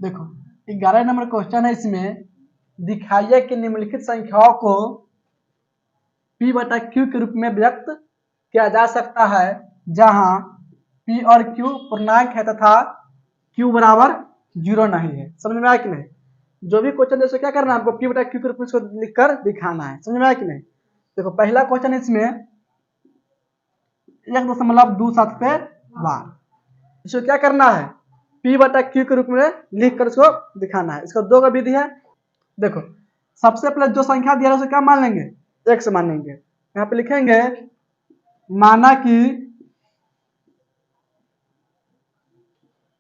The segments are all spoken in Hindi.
देखो 11 नंबर क्वेश्चन है। इसमें दिखाइए कि निम्नलिखित संख्याओं को p बटा q के रूप में व्यक्त किया जा सकता है जहां p और q पूर्णांक है तथा q बराबर 0 नहीं है। समझ में आया कि नहीं? जो भी क्वेश्चन जैसे क्या करना है आपको p बटा q के रूप में इसको लिखकर दिखाना है। समझ में आया कि नहीं? देखो पहला क्वेश्चन इसमें 1.27 पे बार, इसको क्या करना है p बटा q के रूप में लिखकर इसको दिखाना है। इसका दो का विधि है। देखो सबसे पहले जो संख्या दिया है उसे क्या मान लेंगे, x मान लेंगे। यहाँ पे लिखेंगे माना कि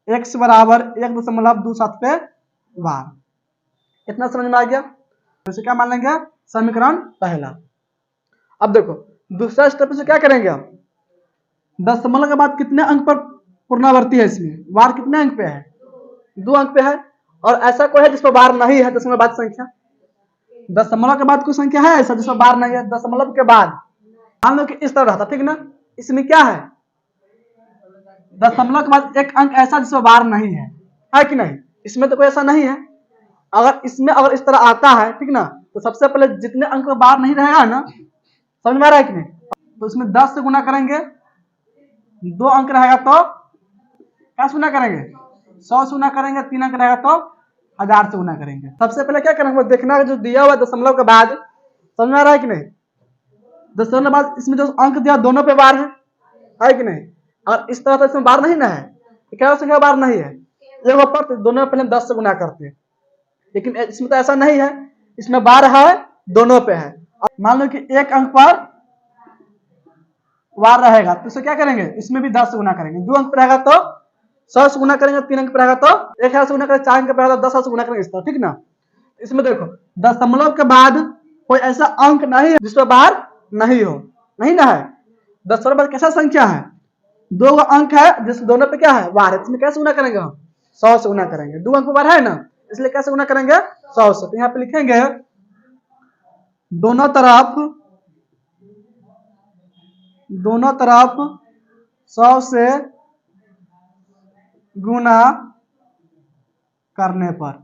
x बराबर 1.27 पे बार। इतना समझ में आ गया? इसे क्या मान लेंगे, समीकरण पहला। अब देखो दूसरा स्टेप से क्या करेंगे, हम दशमलव के बाद कितने अंक पर पुनरावर्ती है, इसमें बार कितने अंक पे है, 2 अंक पे है। और ऐसा कोई है जिस पर बार नहीं है, दशमलव बाद संख्या, दशमलव के बाद कोई संख्या है ऐसा जिसमें बार नहीं है। दशमलव के बाद मान लो कि इस तरह रहता, ठीक ना। इसमें क्या है, दशमलव के बाद एक अंक ऐसा जिसमें बार नहीं है कि नहीं? इसमें तो कोई ऐसा नहीं है। अगर इसमें अगर इस तरह आता है, ठीक ना, तो सबसे पहले जितने अंक में बार नहीं रहेगा ना, समझ में आ रहा है कि नहीं, तो इसमें 10 से गुना करेंगे, 2 अंक रहेगा तो क्या से गुना करेंगे, 100 से गुना करेंगे, 3 अंक रहेगा तो 1000 से गुना करेंगे। सबसे पहले क्या करेंगे, देखना जो दिया हुआ दशमलव के बाद, समझ में आ रहा है कि नहीं? दशमलव के बाद इसमें जो अंक दिया दोनों पे बार है कि नहीं? और इस तरह से इसमें बार नहीं ना है, क्या संख्या बार नहीं है, एक पर दोनों पहले 10 से गुना करते हैं। लेकिन इसमें तो ऐसा नहीं है, इसमें बार है दोनों पे है। मान लो कि एक अंक पर बार रहेगा तो इसे क्या करेंगे, इसमें भी 10 से गुना करेंगे। 2 अंक पर रहेगा तो 100 से गुना करेंगे, 3 अंक पर रहेगा तो 1000 से गुना करेंगे, 4 अंक पर रहेगा तो 10 से गुना करेंगे, इस तरह, ठीक ना। इसमें देखो दशमलव के बाद कोई ऐसा अंक नहीं है जिस पर बार नहीं हो, नहीं ना है। दशमलव बाद कैसा संख्या है, 2 अंक है जिस दोनों पे क्या है, बार है। इसमें कैसे गुना करेंगे, हम 100 से गुना करेंगे। 2 अंक पर बार है ना, इसलिए कैसे गुना करेंगे, 100 से। तो यहाँ पे लिखेंगे दोनों तरफ 100 से गुना करने पर,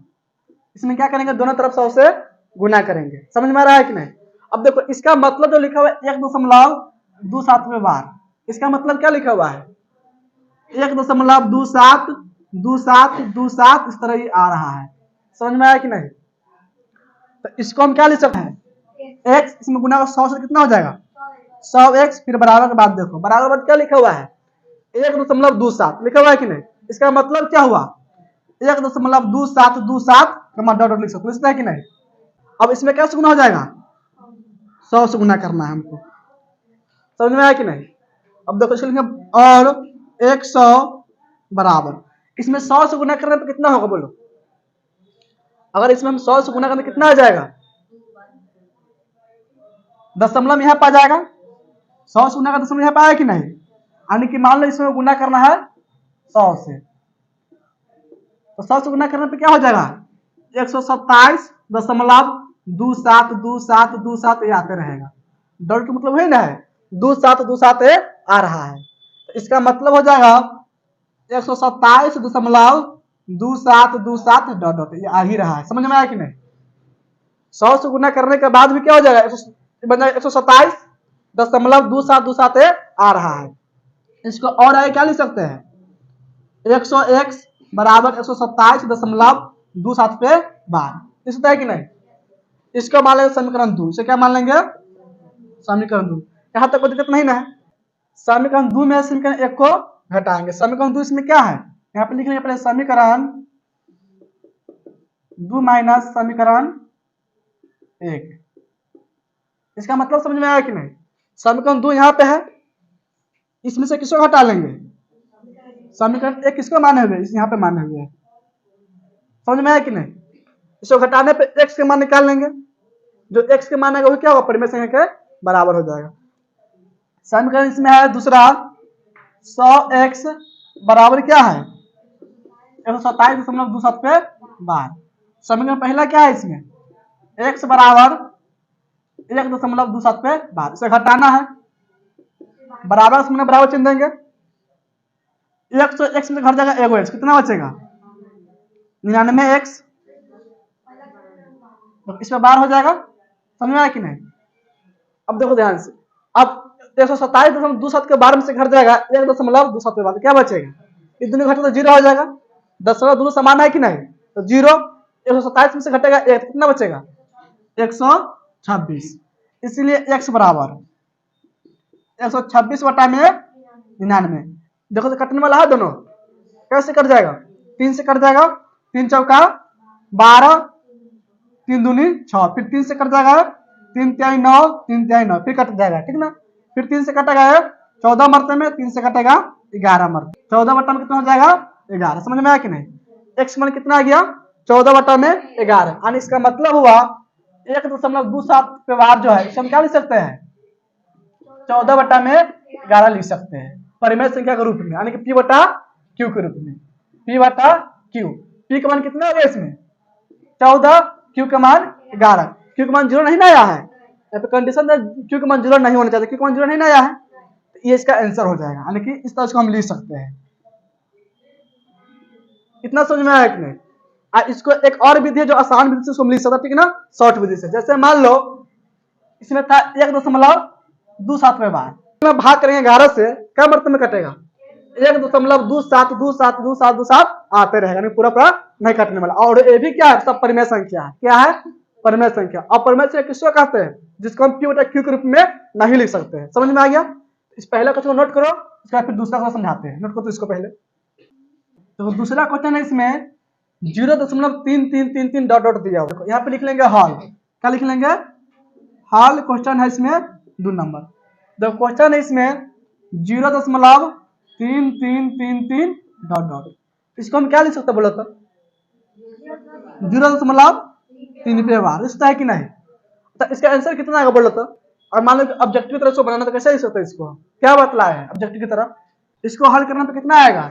इसमें क्या करेंगे, दोनों तरफ 100 से गुना करेंगे। समझ में आ रहा है कि नहीं? अब देखो इसका मतलब जो लिखा हुआ है 1.27 बार, इसका मतलब क्या लिखा हुआ है, 1.27 इस तरह ही आ रहा है। समझ में आया कि नहीं? तो इसको हम क्या लिख सकते हैं, x इसमें गुना 100 से कितना हो जाएगा, 100x, फिर बराबर के बाद देखो बराबर के बाद क्या लिखा हुआ है, 1.27 लिखा हुआ है कि नहीं? इसका मतलब क्या हुआ, 1.27 डॉट लिख सकते हो कि नहीं? अब इसमें कैसे गुना हो जाएगा, 100 से गुना करना है हमको। समझ में आया कि नहीं? अब देखो इसको और 100 बराबर, इसमें 100 से गुना करने पर कितना होगा बोलो, अगर इसमें हम 100 से गुना करने कितना आ जाएगा, दशमलव यहाँ पा जाएगा। 100 से गुना का दशमलव यहाँ पाया कि नहीं, यानी कि मान लो इसमें गुना करना है 100 से, तो 100 से गुना करने पे क्या हो जाएगा, 127.27 ये आते रहेगा। डॉट का मतलब है ना, है 2727 आ रहा है, तो इसका मतलब हो जाएगा 127.27 डॉट ये आ ही रहा है। समझ में आया कि नहीं? 100 से गुना करने के बाद भी क्या हो जाएगा, 127.27 आ रहा है। इसको और आगे क्या लिख सकते हैं, 100x बराबर 127.27 पे बार, इस है कि नहीं? इसको मान लेंगे समीकरण 2। इसे क्या मान लेंगे, समीकरण 2। यहां तक कोई दिक्कत नहीं ना है। समीकरण 2 में समीकरण 1 को घटाएंगे। समीकरण 2 इसमें क्या है, यहाँ पे लिख लेंगे पहले समीकरण 2 माइनस समीकरण 1। इसका मतलब समझ में आया कि नहीं? समीकरण 2 यहाँ पे है, इसमें से किसको घटा लेंगे, समीकरण 1 किसको माने हुए, इस यहाँ पे माने हुए हैं। समझ में आया कि नहीं? इसको घटाने पे x के मान निकाल लेंगे, जो x के मान आएगा वो क्या होगा, परिमेय संख्या के बराबर हो जाएगा। समीकरण इसमें है दूसरा 100x बराबर क्या है, 127.27 पे बार। समीकरण पहला क्या है, इसमें x बराबर 1.27 पे बार, इसे घटाना है, बराबर से बराबर चिन्ह देंगे, 100 x में घट जाएगा, एगो x कितना बचेगा, 99x, तो इसमें बार हो जाएगा, समझ में आया कि नहीं। अब देखो ध्यान से, अब 127.27 के 12 में से घट जाएगा 1.27 के बाद क्या बचेगा, इस दोनों घटे तो 0 हो जाएगा, दशमलव दोनों समान है कि नहीं, तो 0, 127 में से घटेगा 1, कितना बचेगा 126, इसलिए x बराबर 126 बटा में 99। देखो तो कटने वाला है दोनों, कैसे कट जाएगा, 3 से कट जाएगा, 3 चौका 12, 3 दूनी 6, फिर 3 से कट जाएगा, 3 तिहाई 9, 3 तिहाई 9, फिर कट जाएगा, ठीक ना। फिर 3 से कटेगा 14 मरते में, 3 से कटेगा 11 मरते, 14 बटा में कितना हो जाएगा 11, समझ में आया कि नहीं। x मान कितना आ गया 14 बटा में 11, यानी इसका मतलब हुआ 1.27 व्यवहार जो है इसे हम क्या लिख सकते हैं 14 बटा में 11 लिख सकते हैं परिमेय संख्या के रूप में, यानी कि p बटा q के रूप में, p बटा q, p का मान कितना हो गया इसमें 14, q का मान 11, q का मान 0 नहीं ना आया है, या तो कंडीशन q का मान 0 नहीं होना चाहिए, q का मान 0 नहीं ना आया है, तो ये इसका आंसर हो जाएगा, यानी कि इस तरह से हम लिख सकते हैं। इतना समझ में आया कि नहीं। इसको एक और विधि है जो आसान विधि से इसको हम लिख सकते हैं, ठीक है ना, शॉर्ट विधि से। जैसे मान लो इसमें था 1.27 व्यवहार, भाग करेंगे 11 से, क्या मतलब में कटेगा 1.27 आते रहेगा, नहीं पूरा पूरा नहीं कटने वाला। और ये भी क्या है, सब परिमेय संख्या है, क्या है परिमेय संख्या। और परिमेय संख्या किसको कहते हैं, जिसको हम p बटा q के रूप में नहीं लिख सकते हैं, समझ में आ गया। इस पहला क्वेश्चन को नोट करो, उसके बाद फिर दूसरा क्वेश्चन समझाते हैं, नोट करो तो इसको पहले। तो दूसरा क्वेश्चन है इसमें 0.3333 डॉट डॉट दिया हुआ, यहाँ पे लिख लेंगे हॉल, क्या लिख लेंगे हॉल, क्वेश्चन है इसमें 2 नंबर। द क्वेश्चन है इसमें 0.3333 डॉट डॉट, इसको हम क्या लिख सकते बोलो तो 0.3 पे बार, इसका है कि नहीं, तो इसका आंसर कितना आएगा बोलो तो। और मान लो ऑब्जेक्टिव की तरह इसको बनाना, तो कैसे लिख सकते हैं, इसको क्या बतलाया है ऑब्जेक्टिव की तरह, इसको हल करना तो कितना आएगा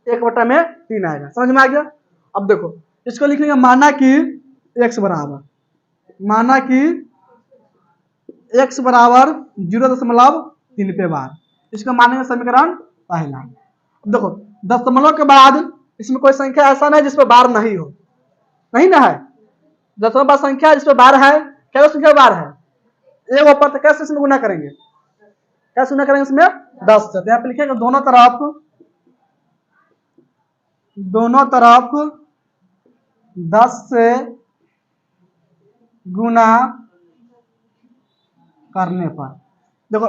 1/3 आएगा, समझ में आ गया। अब देखो इसको लिख लेंगे माना कि x बराबर, माना कि x बराबर 0.3 पे बार, इसको मानेंगे समीकरण पहला। अब देखो दशमलव के बाद इसमें कोई संख्या ऐसा नहीं जिसपे बार नहीं हो, नहीं ना है, दशमलव बाद संख्या जिसपे बार है, क्या संख्या बार है एक ऊपर, तो कैसे इसमें गुना करेंगे, कैसे गुना करेंगे इसमें 10 से, तो यहाँ पे लिखेंगे दोनों तरफ 10 से गुना करने पर, देखो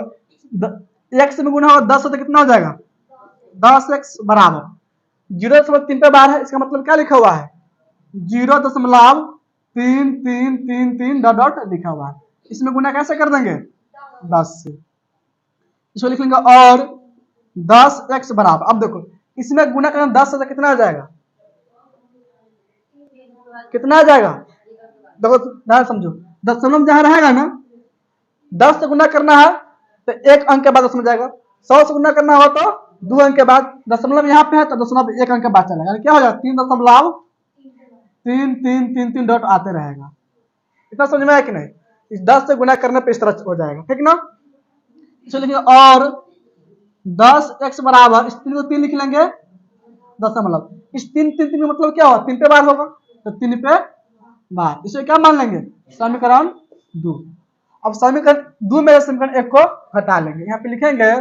x में गुना होगा 10 से, तो कितना हो जाएगा 10x बराबर 0.3 पे बार है, इसका मतलब क्या लिखा हुआ है 0.3333 डॉट डॉट लिखा हुआ है, इसमें गुना कैसे कर देंगे 10 से, इसको लिख लेंगे और 10x बराबर। अब देखो इसमें गुना करना 10 से, तो कितना आ जाएगा, कितना आ जाएगा, देखो ध्यान समझो, दशमलव जहां रहेगा ना 10 से गुना करना है तो 1 अंक के बाद दशमलव जाएगा, 100 से गुना करना हो तो 2 अंक के बाद, दशमलव यहाँ पे है तो दशमलव 1 अंक के बाद चलेगा, क्या हो जाएगा 3.3333 डॉट आते रहेगा। इतना समझ में आया कि नहीं, इस 10 से गुना करने पे इस तरह हो जाएगा, ठीक ना। इसको लिखेंगे और 10x बराबर, इस 3 को 3 लिख लेंगे दशमलव, इस 3 मतलब क्या होगा 3 पे बार होगा, तो 3 पे बार, इसे क्या मान लेंगे समीकरण 2। अब समीकरण 2 में समीकरण 1 को हटा लेंगे, यहाँ पे लिखेंगे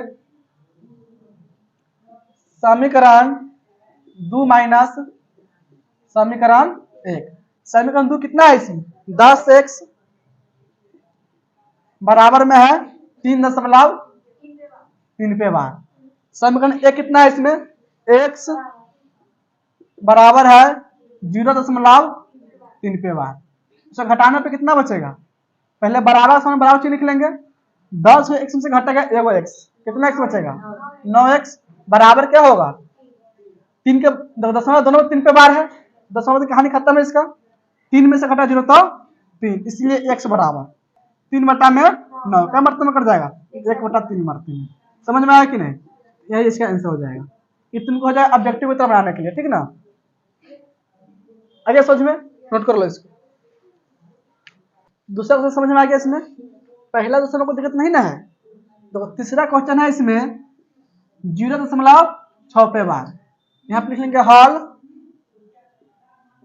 समीकरण 2 माइनस समीकरण 1, समीकरण 2 कितना है इसमें 10x बराबर में है 3.3 पे बार, समीकरण 1 कितना है इसमें x बराबर है 0.3 पे बार, इसे घटाने पे कितना बचेगा, पहले बराबर समय बराबर चीज लिख लेंगे, 10 को x में से घटेगा एगो x, कितना x बचेगा 9x बराबर क्या होगा 3 के दशमलव दोनों 3 पे बार है, दशमलव की कहानी खत्म है इसका, 3 में से घटा 0 तो 3, इसलिए x बराबर 3 बटा में 9, क्या मरते में कट जाएगा 1/3 मरते में, समझ में आया कि नहीं, यही इसका आंसर हो जाएगा। ये तुमको हो जाएगा ऑब्जेक्टिव की तरह बनाने के लिए, ठीक ना। आगे समझ में नोट कर लो इसको, दूसरा क्वेश्चन समझ में आ गया इसमें, पहला दूसरा को दिक्कत नहीं ना है। तो तीसरा क्वेश्चन है इसमें 0.6 पे बार, यहाँ पे लिख लेंगे हॉल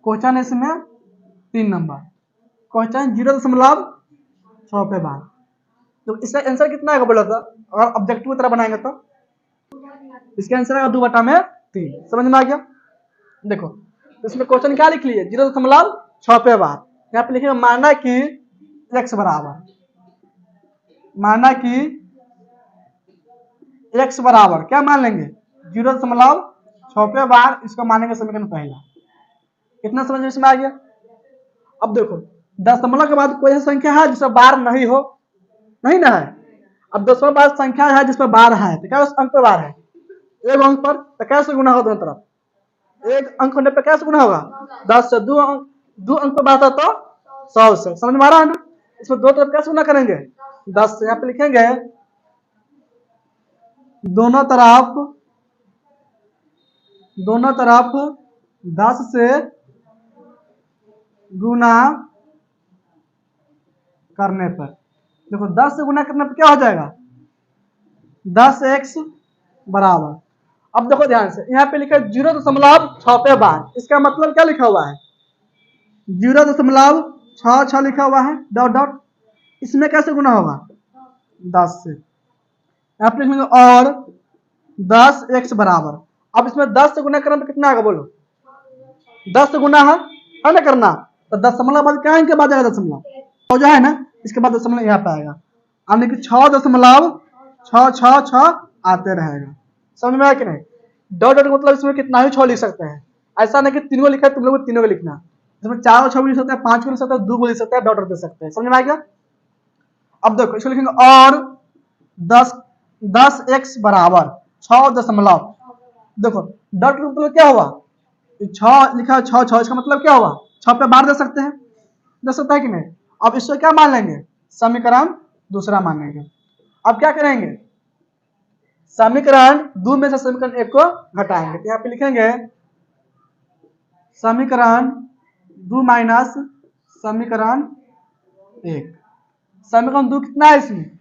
क्वेश्चन इसमें 3 नंबर, क्वेश्चन 0.6 पे बार। तो इसका आंसर कितना आएगा बोला था, अगर ऑब्जेक्टिव की तरह बनाएंगे तो इसका आंसर आएगा 2/3। समझ में आ गया। देखो तो इसमें क्वेश्चन क्या लिख लिए 0.6 पे बार। यहाँ पे लिखेंगे माना कि x बराबर, माना कि x बराबर क्या मान लेंगे 0.6 पे बार, इसको मानेंगे समीकरण पहला। कितना समझ में आ गया। अब देखो दशमलव के बाद कोई ऐसी संख्या है जिसमें बार नहीं हो, नहीं ना है। अब दशमलव के बाद संख्या है जिसमें बार है तो क्या उस अंक पर बार है, एक अंक पर तो कैसे गुना होगा दोनों तरफ, एक अंक होने पर कैसे गुना होगा 10 से, दो अंक पर बात है तो 100 से। समझ में आ रहा है ना। इसमें दो तरफ कैसे गुना करेंगे 10 से। यहाँ पे लिखेंगे दोनों तरफ 10 से गुना करने पर, देखो 10 से गुना करने पर क्या हो जाएगा 10x बराबर। अब देखो ध्यान से यहाँ पे लिखा 0.6 पे बार, इसका मतलब क्या लिखा हुआ है 0.6 लिखा हुआ है डॉट डॉट, इसमें कैसे गुना होगा 10 से। यहाँ पे लिखेंगे और 10x बराबर। अब इसमें 10 से गुना करने पर कितना आएगा बोलो, 10 से गुना है ना करना, तो दशमलव बाद क्या इनके बाद आएगा दशमलव तो जो है ना, इसके बाद दशमलव यहाँ पे आएगा, यानी कि 6.666 आते रहेगा। समझ में आया कि नहीं। डॉट डॉट मतलब इसमें कितना ही 6 लिख सकते हैं, ऐसा नहीं कि 3 को लिखा है तुम लोग तीनों को लिखना, इसमें 4 और 6 भी लिख सकते हैं, 5 को लिख सकते हैं, 2 को लिख सकते हैं, डॉट डॉट दे सकते हैं। समझ में आ गया। अब देखो इसको लिखेंगे और 10x बराबर 6 दशमलव, देखो डॉट मतलब क्या हुआ 6 लिखा है 6, इसका मतलब क्या हुआ 6 पे बार दे सकते हैं, दे सकता है कि नहीं। अब इसको क्या मान लेंगे समीकरण दूसरा मानेंगे। अब क्या करेंगे समीकरण 2 में से समीकरण 1 को घटाएंगे, तो यहाँ पे लिखेंगे समीकरण 2 माइनस समीकरण 1। समीकरण 2 कितना है इसमें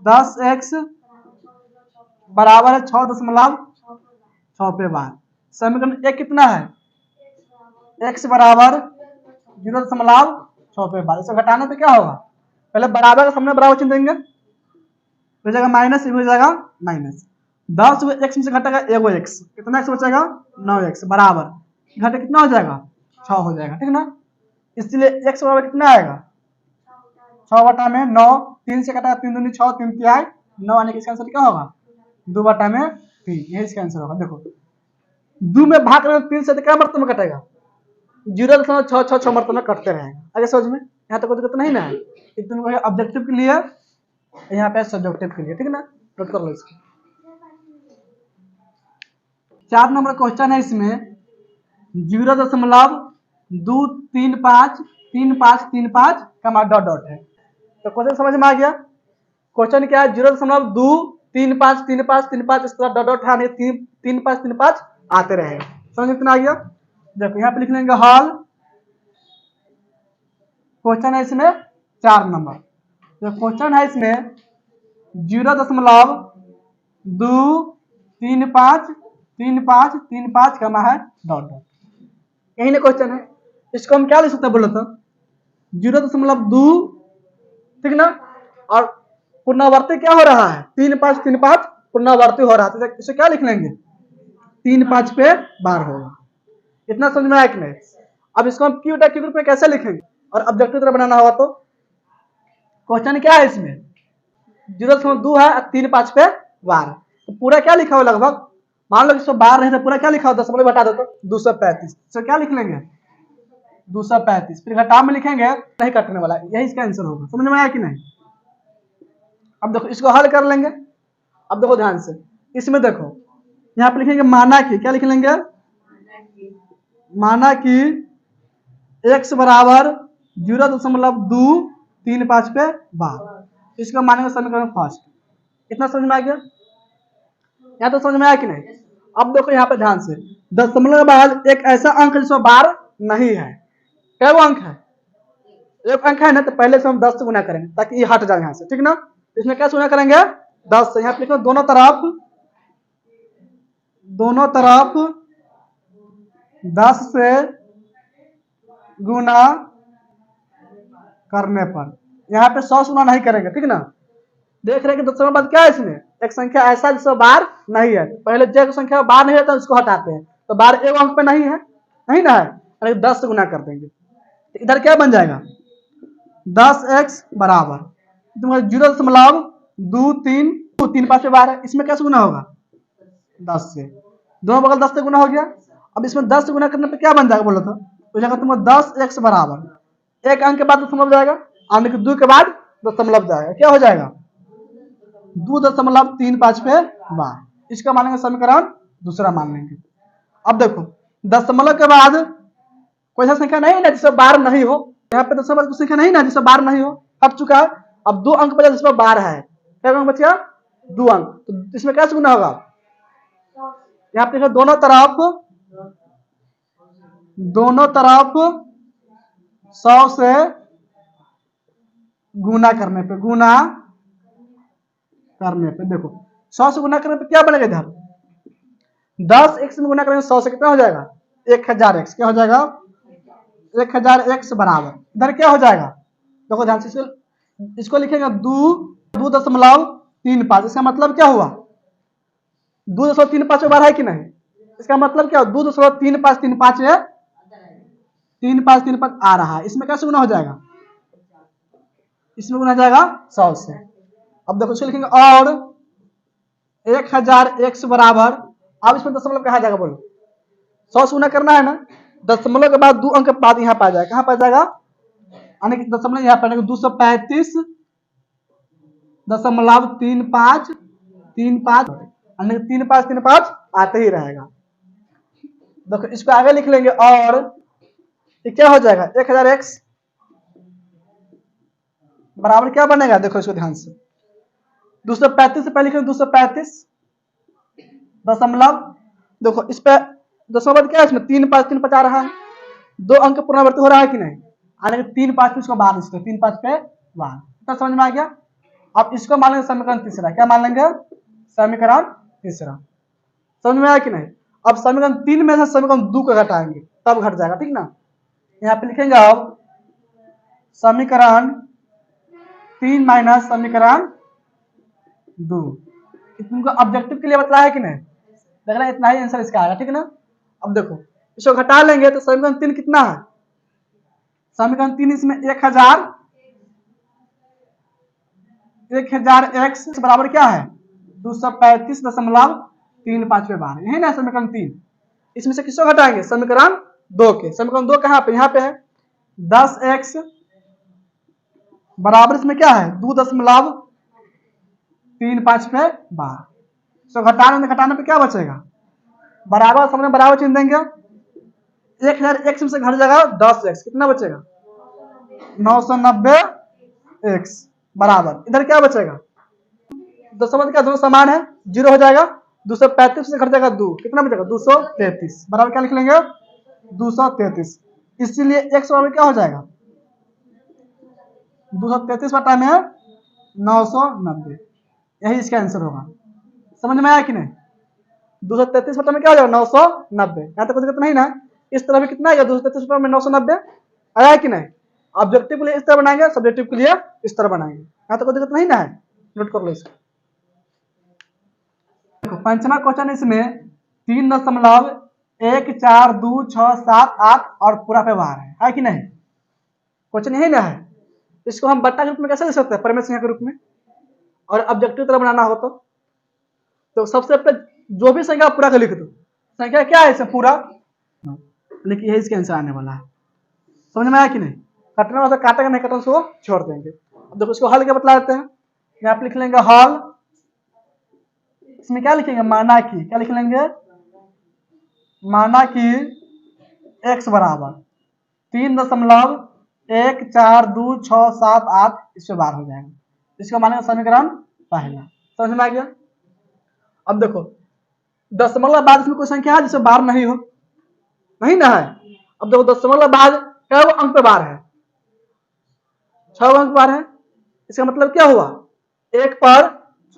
10x बराबर है 6.6 पे बार। समीकरण 1 कितना है x बराबर 0.6 पे बार। इसे घटाने पे क्या होगा, पहले बराबर का सामने बराबर चिन्ह देंगे, हो जाएगा माइनस, हो जाएगा माइनस। 10 x में से घटेगा एगो x, कितना x बचेगा 9x बराबर घटे कितना हो जाएगा 6 हो जाएगा, ठीक ना। इसलिए x बराबर कितना आएगा 6/9, 3 से घटाया 3 दूनी 6, 3 तिहाई 9, आने का इसका आंसर क्या होगा 2/3। यही इसका आंसर होगा। देखो 2 में भाग रहे 3 से तो क्या मरतबा में कटेगा 0.666 मरतबा में कटते रहेगा। आगे समझ में, यहाँ तक कोई दिक्कत नहीं ना है। इतना ऑब्जेक्टिव के लिए, यहाँ पे सब्जेक्टिव के लिए, ठीक है ना, नोट कर लो इसको। 4 नंबर क्वेश्चन है, इसमें 0.2353535 का डॉट डॉट है। तो क्वेश्चन समझ में आ गया। क्वेश्चन क्या है 0.2353535 इस तरह डॉट डॉट है, 3535 आते रहेगा। समझ में कितना आ गया। देखो यहाँ पे लिख लेंगे हॉल, क्वेश्चन है इसमें 4 नंबर। तो क्वेश्चन है इसमें 0.2353535 का है डॉट डॉट, यही ना क्वेश्चन है। इसको हम क्या लिख सकते हैं बोलो तो 0.2, ठीक ना, और पुनरावर्ती क्या हो रहा है 3535 पुनरावर्ती हो रहा है, तो इसे क्या लिख लेंगे 35 पे बार होगा। इतना समझ में आया कि नहीं। अब इसको हम क्यू के रूप में कैसे लिखेंगे और ऑब्जेक्टिव तरह बनाना होगा, तो क्वेश्चन क्या है इसमें 0.2 है 35 पे बार, तो पूरा क्या लिखा हुआ लगभग, मान लो 112 रहे तो पूरा क्या लिखा हुआ दशमलव बता दो तो 235, तो क्या लिख लेंगे 235, फिर घटा में लिखेंगे नहीं कटने वाला, यही इसका आंसर होगा। समझ में आया कि नहीं। अब देखो इसको हल कर लेंगे। अब देखो ध्यान से, इसमें देखो यहाँ पे लिखेंगे माना कि, क्या लिख लेंगे माना कि x बराबर 0.235 पे बार, इसका मानेंगे समीकरण फर्स्ट। इतना समझ में आ गया, यहाँ तो समझ में आया कि नहीं। अब देखो यहाँ पे ध्यान से, दशमलव के बाद एक ऐसा अंक जिसमें बार नहीं है, क्या वो अंक है एक अंक है ना, तो पहले से हम 10 से गुना करेंगे ताकि ये हट जाए यहाँ से, ठीक ना। इसमें क्या गुना करेंगे 10 से। यहाँ पे लिखो दोनों तरफ 10 से गुना करने पर, यहाँ पे 100 से गुना नहीं करेंगे, ठीक ना। देख रहे हैं कि दशमलव बाद क्या है, इसमें एक संख्या ऐसा जिसमें बार नहीं है। पहले जो संख्या में बार नहीं रहता उसको हटाते हैं, तो बार एक अंक पे नहीं है, नहीं ना है, अरे 10 से गुना कर देंगे। तो इधर क्या बन जाएगा, 10x बराबर 0.23 बार है, इसमें कैसे गुना होगा 10 से, दोनों बगल 10 से गुना हो गया। अब इसमें 10 से गुना करने पे क्या बन जाएगा बोलो तो जाएगा तुमको 10x बराबर एक अंक के बाद दशमलव जाएगा, आने के 2 के बाद दशमलव जाएगा, क्या हो जाएगा 2.35 पे बार। इसका मानेंगे समीकरण दूसरा मान लेंगे। अब देखो दशमलव के बाद कोई ऐसा संख्या नहीं ना जिसमें बार नहीं हो, यहाँ पे दशमलव की संख्या नहीं ना जिसमें बार नहीं हो, हट चुका है। अब 2 अंक बचा जिसमें बार है, क्या अंक बच गया 2 अंक, तो इसमें कैसे गुना होगा, यहाँ पे दोनों तरफ 100 से गुना करने पे देखो 100 से गुना करने पे क्या बनेगा, इधर 10x में गुना करेंगे 100 से कितना हो जाएगा 1000x, क्या हो जाएगा 1000x बराबर इधर क्या हो जाएगा, देखो ध्यान से इसको लिखेंगे 2.35, इसका मतलब क्या हुआ 2.35 बार है कि नहीं, इसका मतलब क्या 2.3535 आ रहा है, इसमें कैसे गुना हो जाएगा, इसमें गुना जाएगा 100 से। अब देखो इसको लिखेंगे और 1000x बराबर, अब इसमें दशमलव कहा जाएगा बोलो, 100 से गुना करना है ना, दशमलव के बाद 2 अंक के बाद यहाँ पा जाएगा, कहाँ पा जाएगा यानी कि दशमलव यहाँ पर 235.35 यानी 3535 आते ही रहेगा। देखो इसको आगे लिख लेंगे और ये क्या हो जाएगा 1000x बराबर क्या बनेगा, देखो इसको ध्यान से 235 से पहले लिखेंगे 235 दशमलव, देखो इस पे दशमलव क्या है, इसमें 3535 आ रहा है, 2 अंक पुनरावृत्ति हो रहा है कि नहीं, आने के 35 इसको बाहर लिखते हैं, 35 पे बाहर, इतना समझ में आ गया। अब इसको मान लेंगे समीकरण तीसरा, क्या मान लेंगे समीकरण तीसरा, समझ में आया कि नहीं। अब समीकरण 3 में से समीकरण 2 को घटाएंगे तब घट जाएगा, ठीक ना। यहाँ पे लिखेंगे अब समीकरण 3 माइनस समीकरण 2, तुमको ऑब्जेक्टिव के लिए बतलाया है कि नहीं, देखना इतना ही आंसर इसका आएगा, ठीक ना। अब देखो इसको घटा लेंगे तो समीकरण 3 कितना है, समीकरण 3 इसमें 1000x बराबर क्या है 235.35 पे बार, यही ना समीकरण 3, इसमें से किसको घटाएंगे समीकरण 2 के, समीकरण 2 कहाँ पे, यहाँ पे है 10x बराबर इसमें क्या है 2.35 पे बार, तो घटाने पे क्या बचेगा, बराबर सामने बराबर चिन्ह देंगे, 1000x से घट जाएगा 10x, कितना बचेगा 990x बराबर, इधर क्या बचेगा दशमलव क्या दोनों समान है 0 हो जाएगा, 235 से घट जाएगा 2, कितना बचेगा 233 बराबर क्या लिख लेंगे 233, इसीलिए x बराबर क्या हो जाएगा 233 बटा में 990, यही इसका आंसर होगा। समझ में आया कि नहीं, 233 बटा में क्या हो जाएगा 990, यहाँ तक कोई दिक्कत नहीं ना। इस तरह भी कितना आएगा 233 बटा में 990 आया कि नहीं। ऑब्जेक्टिव के लिए इस तरह बनाएंगे, सब्जेक्टिव के लिए इस तरह बनाएंगे, यहाँ तक कोई दिक्कत नहीं ना है, नोट कर लो इसको। देखो पंचमा क्वेश्चन इसमें 3.14267 और पूरा पे बाहर है कि नहीं, क्वेश्चन यही ना है। इसको हम बट्टा के रूप में कैसे लिख सकते हैं परिमेय संख्या के रूप में, और ऑब्जेक्टिव तरह बनाना हो तो सबसे पहले जो भी संख्या पूरा का लिख दो, संख्या क्या है इसे पूरा, लेकिन यही इसका आंसर आने वाला है। समझ में आया कि नहीं, कटना वाला काटेगा नहीं, कटना उसको छोड़ देंगे। अब देखो इसको हल क्या बतला देते हैं, यहाँ पे लिख लेंगे हल, इसमें क्या लिखेंगे माना कि, क्या लिख लेंगे माना कि x बराबर 3.14267 इस पे बार हो जाएगा, इसको मानेंगे समीकरण पहला। समझ में आ गया। अब देखो दशमलव बाद इसमें कोई संख्या है जिसमें बार नहीं हो, नहीं ना है। अब देखो दशमलव बाद क्या अंक पे बार है 6 अंक बार है, इसका मतलब क्या हुआ 1 पर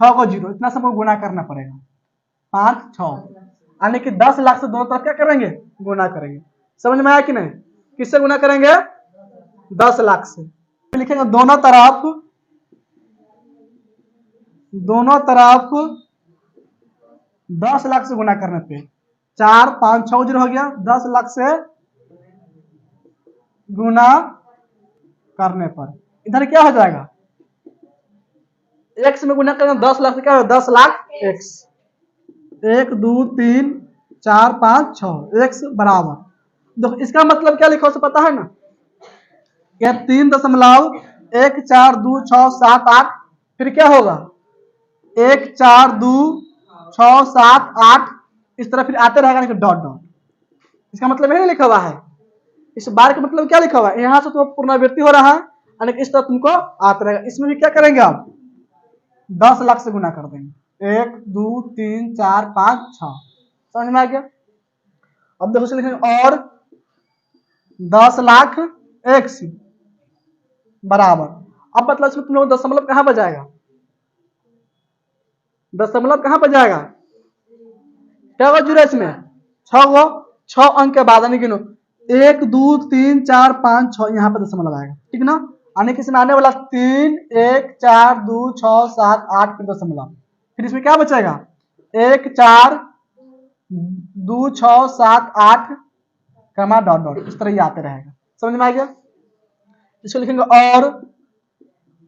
6 को 0, इतना सबको गुना करना पड़ेगा 5 6, यानी कि 10 लाख से दोनों तरफ क्या करेंगे गुना करेंगे। समझ में आया कि नहीं? किससे गुना करेंगे? 10 लाख से। लिखेंगे दोनों तरफ 10 लाख से गुना करने पे 4 5 6 जीरो हो गया। 10 लाख से गुना करने पर इधर क्या हो जाएगा? एक्स में गुना करेंगे 10 लाख से क्या होगा? 10 लाख एक्स। 1 2 3 4 5 6 एक्स बराबर। देखो इसका मतलब क्या लिखा उसे पता है ना? क्या 3.14267 फिर क्या होगा? 14267 इस तरह फिर आते रहेगा डॉट डॉट। इसका मतलब यही लिखा हुआ है। इस बार का मतलब क्या लिखा हुआ है? यहां से तो पुनरावृत्ति हो रहा है यानी इस तरह तुमको आता रहेगा। इसमें भी क्या करेंगे आप? 10 लाख से गुना कर देंगे। 1 2 3 4 5 6। समझ में आ गया? अब देखो लिखेंगे और 10 लाख एक्स बराबर। अब मतलब इसमें तुम लोग दशमलव कहां पर जाएगा? दशमलव कहां पर जाएगा? क्या होगा जुड़ा इसमें? 6 अंक के बाद यानी गिनो 1 2 3 4 5 6 यहाँ पर दशमलव आएगा। ठीक ना? आने किसमें आने वाला 3 1 4 2 6 7 8 फिर दशमलव। फिर इसमें क्या बचेगा? 1 4 2 6 7 8 कमा डॉट डॉट इस तरह ही आते रहेगा। समझ में आ गया? इसको लिखेंगे और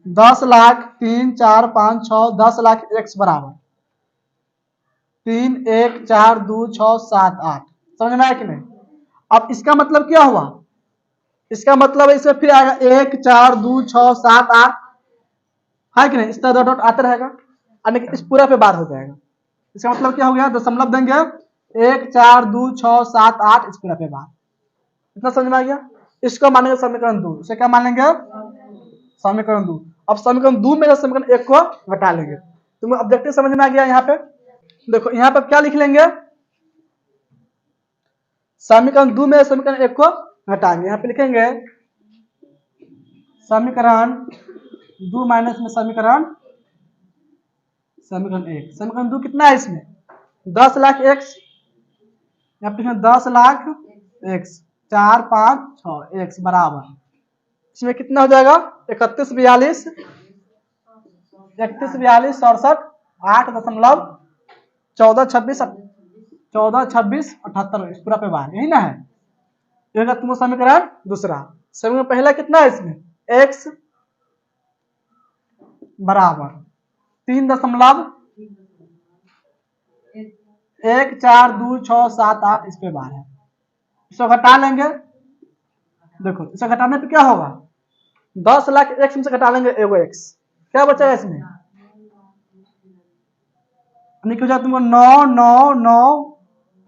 10 लाख 3 4 5 6 10 लाख एक्स बराबर 3 1 4 2 6 7 8। समझ में आया कि नहीं? अब इसका मतलब क्या हुआ? इसका मतलब इसमें फिर आएगा 1 4 2 6 7 8 है कि नहीं? इस तरह डॉट डॉट आता रहेगा यानी कि इस पूरा पे बार हो जाएगा। इसका मतलब क्या हो गया? दशमलव देंगे 1 4 2 6 7 8 इस पूरा पे बार। इतना समझ में आ गया? इसको मानेंगे समीकरण 2। इसे क्या मानेंगे? समीकरण 2। अब समीकरण 2 में समीकरण 1 को घटा लेंगे। तुम्हें ऑब्जेक्टिव समझ में आ गया? यहाँ पे देखो यहाँ पर क्या लिख लेंगे? समीकरण 2 में समीकरण 1 को घटाएंगे। यहाँ पे लिखेंगे समीकरण 2 माइनस में समीकरण 1। समीकरण 2 कितना है इसमें? 10 लाख एक्स। यहाँ पे 10 लाख एक्स 4 5 6 एक्स बराबर इसमें कितना हो जाएगा? 31 42 67 8.14 26 पूरा पे बार यही ना है? ये तुम समीकरण दूसरा। समीकरण पहला कितना है इसमें? x बराबर 3.14267 इस पे बार है। इसको घटा लेंगे। देखो इसे घटाने पे क्या होगा? 10 लाख एक्स में से घटा लेंगे एगो एक्स। क्या बचेगा इसमें? जाए तुमको 9 9 9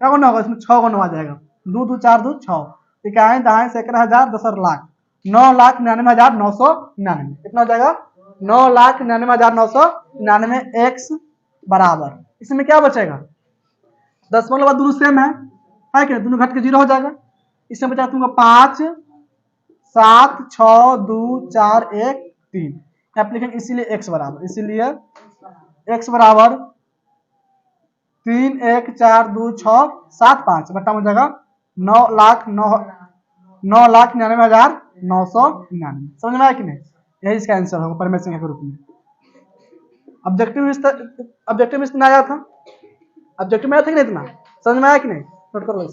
क्या गुना होगा इसमें? 6 गुना आ जाएगा। 2 2 4 2 6 इकाई दहाई सैकड़ा हजार 10 लाख 9,99,999 कितना हो जाएगा? 9,99,999 एक्स बराबर इसमें क्या बचेगा? दशमलव बाद दोनों सेम है कि दोनों घट के 0 हो जाएगा। इसमें बचा तुमको 5 7 6 2 4 1 3 एप्लीकेशन इसीलिए एक्स बराबर इसीलिए एक्स बराबर 3 1 4 2 6 7 5 बट्टा हो जाएगा 9,99,999। समझ में आया कि नहीं? यही इसका आंसर होगा परमेश्वर के रूप में। ऑब्जेक्टिव में इतना आया था। ऑब्जेक्टिव में आया था कि नहीं? इतना समझ में आया कि नहीं? नोट कर लो।